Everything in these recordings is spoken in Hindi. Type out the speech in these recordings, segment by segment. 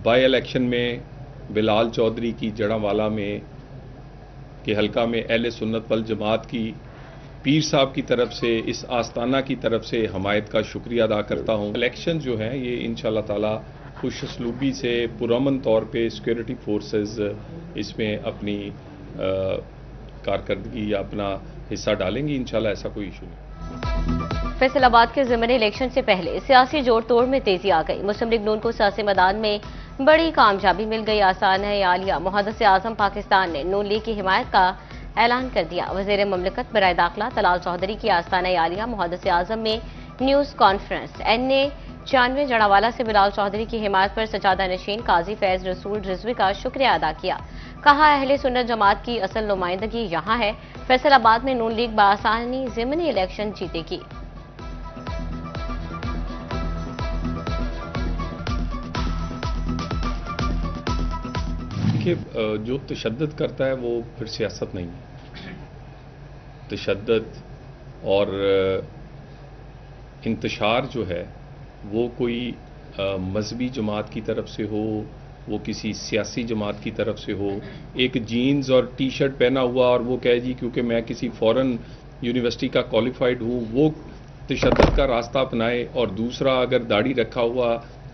बाई इलेक्शन में बिलाल चौधरी की जड़ावाला में के हलका में अहले सुन्नत वल जमात की पीर साहब की तरफ से, इस आस्ताना की तरफ से हमायत का शुक्रिया अदा करता हूँ। इलेक्शन जो हैं ये इंशाअल्लाह ताला खुशअस्लूबी से पुरअमन तौर पे सिक्योरिटी फोर्सेस इसमें अपनी कारकर्दगी या अपना हिस्सा डालेंगी। इंशाअल्लाह ऐसा कोई इशू नहीं। फैसलाबाद के ज़िमनी इलेक्शन से पहले सियासी जोड़ तोड़ में तेजी आ गई। मुस्लिम लीग नून को सियासी मैदान में बड़ी कामयाबी मिल गई। आसान है आलिया मुहद्दिस आज़म पाकिस्तान ने नून लीग की हिमायत का ऐलान कर दिया। वज़ीर ममलिकत बराए दाखिला तलाल चौधरी की आस्ताना आलिया मुहद्दिस आज़म में न्यूज़ कॉन्फ्रेंस। NA 96 जड़ावाला से बिलाल चौधरी की हिमायत पर सजादा नशीन काजी फैज रसूल रिजवी का शुक्रिया अदा किया। कहा अहले सुन्नत जमात की असल नुमाइंदगी यहाँ है। फैसलाबाद में नून लीग बासानी ज़िमनी इलेक्शन जीतेगी। देखिए, जो तशद्दुद करता है वो फिर सियासत नहीं है। तशद्दुद और इंतशार जो है वो कोई मजहबी जमात की तरफ से हो, वो किसी सियासी जमात की तरफ से हो। एक जीन्स और टी शर्ट पहना हुआ और वो कहे जी क्योंकि मैं किसी फॉरेन यूनिवर्सिटी का क्वालिफाइड हूँ, वो तशद्दुद का रास्ता अपनाए, और दूसरा अगर दाढ़ी रखा हुआ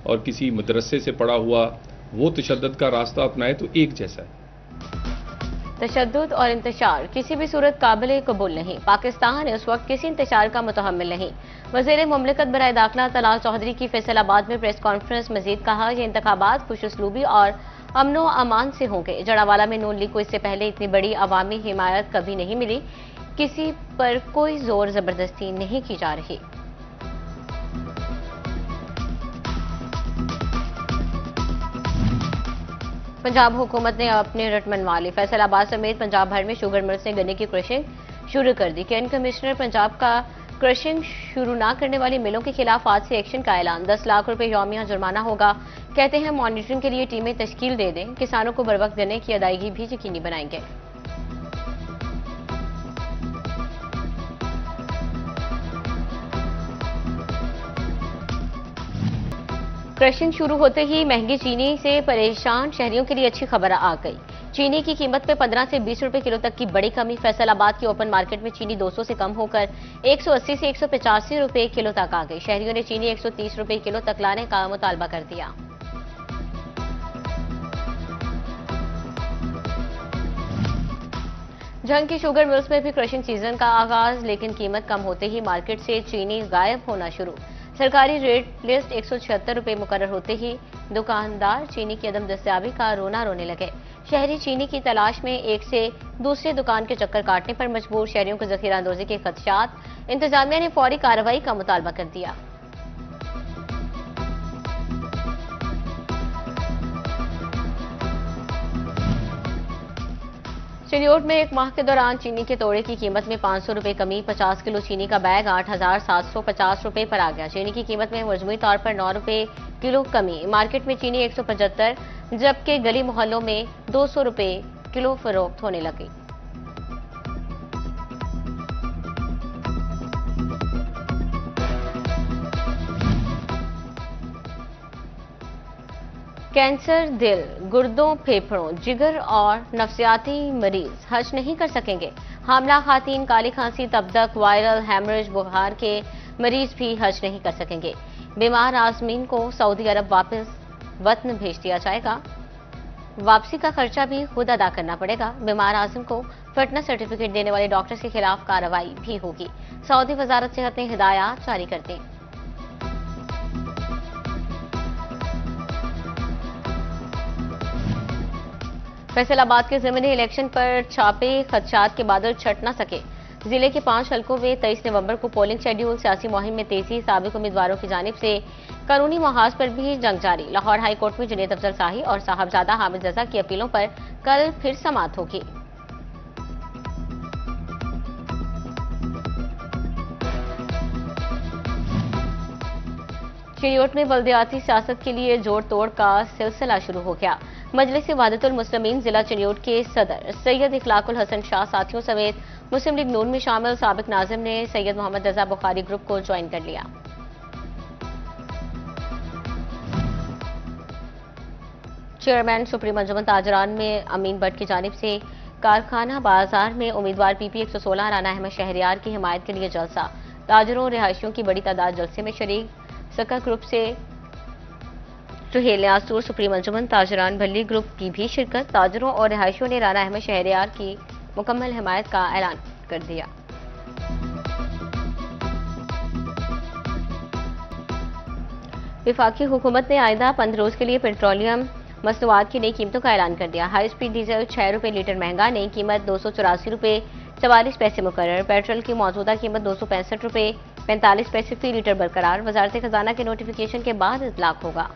और किसी मदरसे से पढ़ा हुआ वो तशद्दुद का रास्ता अपनाए, तो एक जैसा है। तशद्दुद और इंतशार किसी भी सूरत काबिल कबूल नहीं। पाकिस्तान इस वक्त किसी इंतशार का मुतहम्मिल नहीं। वज़ीर ममलिकत बराए दाखिला तलाल चौधरी की फैसलाबाद में प्रेस कॉन्फ्रेंस मजीद कहा, ये इंतखाबात खुशअस्लूबी और अमनो अमान से होंगे। जड़ावाला में नून लीग को इससे पहले इतनी बड़ी अवामी हिमायत कभी नहीं मिली। किसी पर कोई जोर जबरदस्ती नहीं की जा रही। पंजाब हुकूमत ने अपने रट मनवा ली। फैसलाबाद समेत पंजाब भर में शुगर मिल्स ने गन्ने की क्रशिंग शुरू कर दी। कैन कमिश्नर पंजाब का क्रशिंग शुरू न करने वाली मिलों के खिलाफ आज से एक्शन का ऐलान। 10 लाख रुपए यौमिया जुर्माना होगा। कहते हैं मॉनिटरिंग के लिए टीमें तश्कील दे दें। किसानों को बरवक्त गन्ने की अदायगी भी यकीनी बनाएंगे। क्रशिंग शुरू होते ही महंगी चीनी से परेशान शहरियों के लिए अच्छी खबर आ गई। चीनी की कीमत में 15 से 20 रुपए किलो तक की बड़ी कमी। फैसलाबाद की ओपन मार्केट में चीनी 200 से कम होकर 180 से 185 रुपए किलो तक आ गई। शहरियों ने चीनी 130 रुपए किलो तक लाने का मुतालबा कर दिया। झंग की शुगर मिल्स में भी क्रशिंग सीजन का आगाज, लेकिन कीमत कम होते ही मार्केट से चीनी गायब होना शुरू। सरकारी रेट लिस्ट 176 रुपए मुकर्रर होते ही दुकानदार चीनी की अदम दस्तयाबी का रोना रोने लगे। शहरी चीनी की तलाश में एक से दूसरे दुकान के चक्कर काटने पर मजबूर। शहरियों को जखीरा अंदोजी के खदशात। इंतजामिया ने फौरी कार्रवाई का मुतालबा कर दिया। चिन्योट में एक माह के दौरान चीनी के तोड़े की कीमत में 500 रुपए कमी। 50 किलो चीनी का बैग 8,750 रुपए पर आ गया। चीनी की कीमत में मजमूई तौर पर 9 रुपए किलो कमी। मार्केट में चीनी 175 जबकि गली मोहल्लों में 200 रुपए किलो फरोख्त होने लगी। कैंसर, दिल, गुर्दों, फेफड़ों, जिगर और नफ्सियाती मरीज हज नहीं कर सकेंगे। हामला खातून, काली खांसी, तबदक, वायरल हेमरेज, बुखार के मरीज भी हज नहीं कर सकेंगे। बीमार आज़मीन को सऊदी अरब वापस वतन भेज दिया जाएगा। वापसी का खर्चा भी खुद अदा करना पड़ेगा। बीमार आज़म को फिटनेस सर्टिफिकेट देने वाले डॉक्टर्स के खिलाफ कार्रवाई भी होगी। सऊदी वजारत सेहत ने हिदायत जारी कर दी। फैसलाबाद के ज़िमनी इलेक्शन पर छापे, खदशात के बादल छट न सके। जिले के 5 हलकों में 23 नवंबर को पोलिंग शेड्यूल। सियासी मुहिम में तेजी। साबिक उम्मीदवारों की जानिब से कानूनी महाज पर भी जंग जारी। लाहौर हाई कोर्ट में जुनेद अफजल शाही और साहबजादा हामिद रजा की अपीलों पर कल फिर समाअत होगी। चिन्योट में बल्दियाती सियासत के लिए जोड़ तोड़ का सिलसिला शुरू हो गया। मजलिस वहादतुल मुस्लिमीन जिला चिन्योट के सदर सैयद इखलाकुल हसन शाह साथियों समेत मुस्लिम लीग नून में शामिल साबिक नाजिम ने सैयद मोहम्मद रजा बुखारी ग्रुप को ज्वाइन कर लिया। चेयरमैन सुप्रीम अंजुमन ताजरान में अमीन भट्ट की जानिब से कारखाना बाजार में उम्मीदवार पीपी 116 राना अहमद शहरियार की हिमायत के लिए जलसा। ताजरों और रिहायशियों की बड़ी तादाद जलसे में शरीक। सका ग्रुप से सुहेल आसूर सुप्रीम अंजुमन ताजरान भल्ली ग्रुप की भी शिरकत। ताजरों और रिहायशियों ने राना अहमद शहरियार की मुकम्मल हिमायत का ऐलान कर दिया। विफाकी हुकूमत ने आइंदा 15 रोज के लिए पेट्रोलियम मसनूआत की नई कीमतों का ऐलान कर दिया। हाई स्पीड डीजल 6 रुपये लीटर महंगा, नई कीमत 284 रुपये 44 पैसे मुकर्रर। पेट्रोल की मौजूदा कीमत 265 रुपये 45 पैसे फी लीटर बरकरार। वजारत खजाना के नोटिफिकेशन के बाद इतलाक होगा।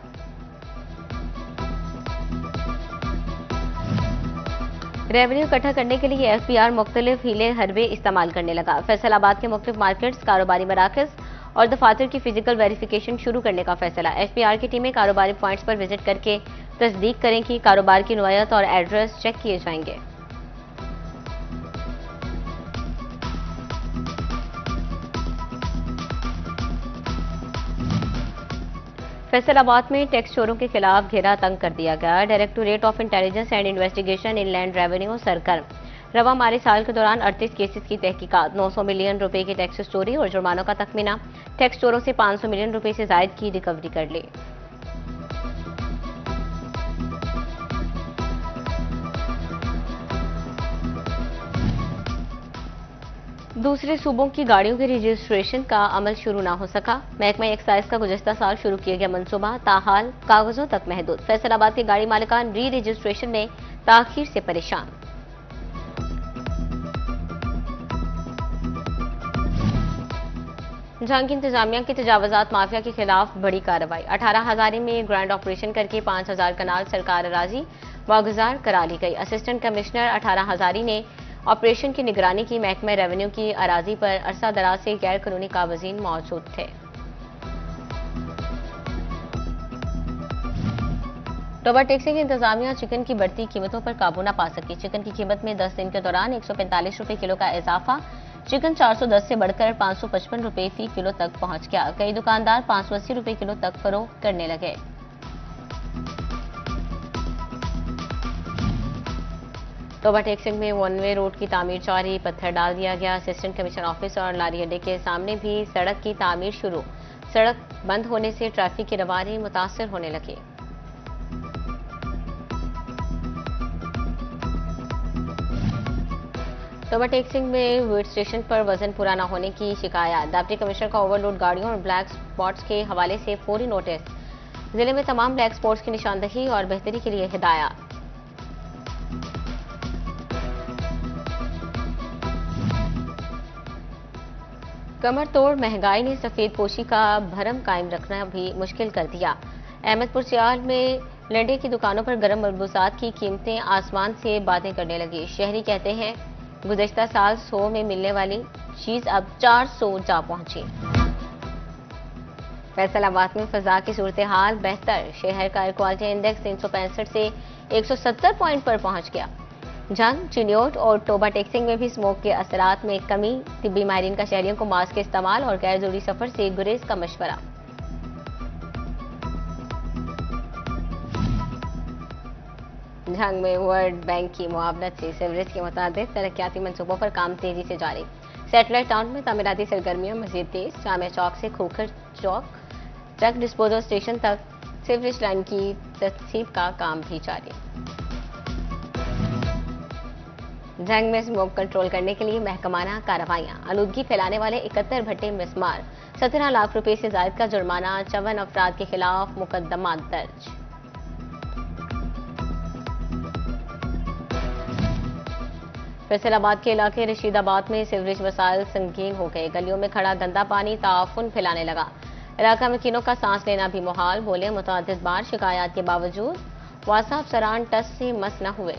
रेवेन्यू इकट्ठा करने के लिए एफबीआर मुख्तलिफ हीले हरबे इस्तेमाल करने लगा। फैसलाबाद के मुख्तलिफ मार्केट्स, कारोबारी मराकज और दफातर की फिजिकल वेरिफिकेशन शुरू करने का फैसला। एफबीआर की टीमें कारोबारी पॉइंट्स पर विजिट करके तस्दीक करें कि कारोबार की नौयत और एड्रेस चेक किए जाएंगे। फैसलाबाद में टैक्स चोरों के खिलाफ घेरा तंग कर दिया गया। Directorate of intelligence and investigation inland revenue सरगर्म। रवा माली साल के दौरान 38 केसेस की तहकीकात। 900 मिलियन रुपए की टैक्स चोरी और जुर्मानों का तखमीना। टैक्स चोरों से 500 मिलियन रुपए से जायद की रिकवरी कर ली। दूसरे सूबों की गाड़ियों के रजिस्ट्रेशन का अमल शुरू न हो सका। महकमा एक्साइज का गुज़श्ता साल शुरू किया गया मंसूबा ताहाल कागजों तक महदूद। फैसलाबाद के गाड़ी मालिकान री रजिस्ट्रेशन में ताखीर से परेशान। जंग की इंतजामिया की तजावजात माफिया के खिलाफ बड़ी कार्रवाई। 18 हजारी में ग्रैंड ऑपरेशन करके 5000 कनाल सरकार राजी वागुजार करा ली गई। असिस्टेंट कमिश्नर 18 हजारी ने ऑपरेशन की निगरानी की। महकमा रेवेन्यू की अराजी पर अरसा दराज से गैर कानूनी काबजीन मौजूद थे। टोबा टैक्सिंग इंतजामिया चिकन की बढ़ती कीमतों पर काबू न पा सकी। चिकन की कीमत में 10 दिन के दौरान 145 रुपए किलो का इजाफा। चिकन 410 से बढ़कर 555 रुपए फी किलो तक पहुंच गया। कई दुकानदार 580 रुपए किलो तक फरोख्त करने लगे। टोबा टैक्सिंग में वन वे रोड की तामीर जारी। पत्थर डाल दिया गया। असिस्टेंट कमिश्नर ऑफिस और लारी अड्डे के सामने भी सड़क की तामीर शुरू। सड़क बंद होने से ट्रैफिक की रवानी मुतासर होने लगी। टोबा टैक्सिंग में वेट स्टेशन पर वजन पूरा न होने की शिकायत। डिप्टी कमिश्नर का ओवरलोड गाड़ियों और ब्लैक स्पॉट्स के हवाले से फौरी नोटिस। जिले में तमाम ब्लैक स्पॉट्स की निशानदही और बेहतरी के लिए हिदायत। कमर तोड़ महंगाई ने सफेद पोशी का भरम कायम रखना भी मुश्किल कर दिया। अहमदपुर सियाल में लंडे की दुकानों पर गर्म मलबूसात की कीमतें आसमान से बातें करने लगी। शहरी कहते हैं गुज़श्ता साल 100 में मिलने वाली चीज अब 400 जा पहुंची। फैसलाबाद में फजा की सूरत हाल बेहतर। शहर का एयर क्वालिटी इंडेक्स 365 से 170 पॉइंट पर पहुंच गया। जंग, चिन्योट और टोबा टैक्सिंग में भी स्मोक के असरात में कमी। तिब्बी माहिरीन का शहरियों को मास्क के इस्तेमाल और गैर जरूरी सफर से गुरेज का मशवरा। जंग में वर्ल्ड बैंक की मुआवनत से सीवरेज के मुताबिक तरक्याती मंसूबों पर काम तेजी से जारी। सैटेलाइट टाउन में तामीराती सरगर्मियां मजीद तेज। जामिया चौक से खोखर चौक ट्रक डिस्पोजल स्टेशन तक सीवरेज लाइन की तस्सीब का काम भी जारी। जंग में स्मोक कंट्रोल करने के लिए महकमाना कार्रवाइयां। आलूदगी फैलाने वाले 71 भट्टे मिस्मार। 17 लाख रुपए से जायद का जुर्माना। 54 अफराद के खिलाफ मुकदमा दर्ज। फैसलाबाद के इलाके रशीदाबाद में सीवरेज वसाइल संगीन हो गए। गलियों में खड़ा गंदा पानी ताफुन फैलाने लगा। इलाका में किनों का सांस लेना भी मुहाल। बोले मुतअद्दिद बार शिकायत के बावजूद वासा अफसरान टस से मस न हुए।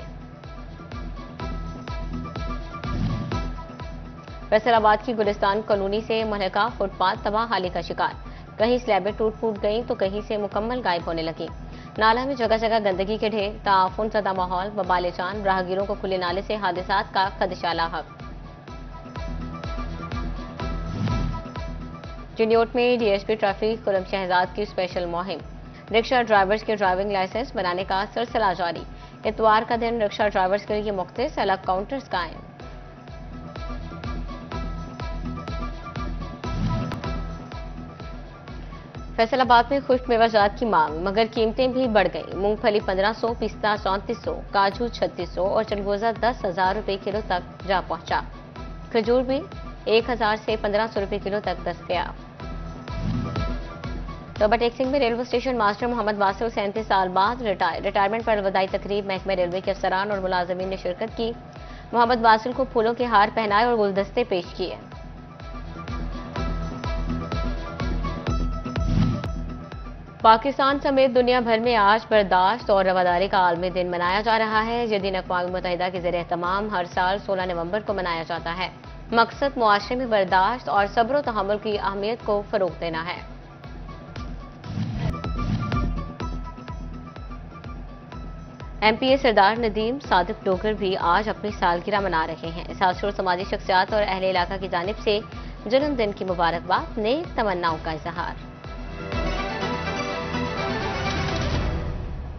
फैसलाबाद की गुलिस्तान कॉलोनी से मुहलका फुटपाथ तबाह हाली का शिकार। कहीं स्लैबें टूट फूट गईं तो कहीं से मुकम्मल गायब होने लगी। नाला में जगह जगह गंदगी के ढेर। ताफुन ज़दा माहौल। बबाले जान। राहगीरों को खुले नाले से हादसात का खदशा लाहक। चिन्योट में डीएसपी ट्रैफिक कुलम शहजाद की स्पेशल मुहिम। रिक्शा ड्राइवर्स के ड्राइविंग लाइसेंस बनाने का सिलसिला जारी। इतवार का दिन रिक्शा ड्राइवर्स के लिए मुख्तलिफ अलग काउंटर्स कायम। फैसलाबाद में खुश्क मेवाजात की मांग, मगर कीमतें भी बढ़ गई। मूंगफली 1500, पिस्ता 3400, काजू 3600 और चलगोजा 10,000 रुपए किलो तक जा पहुंचा। खजूर भी 1000 से 1500 रुपए किलो तक दस्तयाब। तोबा टेक्सिंग में railway station master Mohammad Wasil 37 साल बाद रिटायरमेंट पर अलविदाई तकरीब महकमे रेलवे के अफसरान और मुलाजमीन ने शिरकत की। मोहम्मद वासिल को फूलों के हार पहनाए और गुलदस्ते पेश किए। पाकिस्तान समेत दुनिया भर में आज बर्दाश्त और रवादारी का आलमी दिन मनाया जा रहा है। यह दिन अक़वाम मुत्तहिदा के ज़ेर एहतमाम हर साल 16 नवंबर को मनाया जाता है। मकसद मुआशरे में बर्दाश्त और सब्र व तहम्मुल की अहमियत को फरोग़ देना है। एमपीए सरदार नदीम सादिक डोगर भी आज अपनी सालगिरह मना रहे हैं। सियासी और समाजी शख्सियात और अहले इलाका की जानिब से जन्मदिन की मुबारकबाद, नेक तमन्नाओं का इजहार।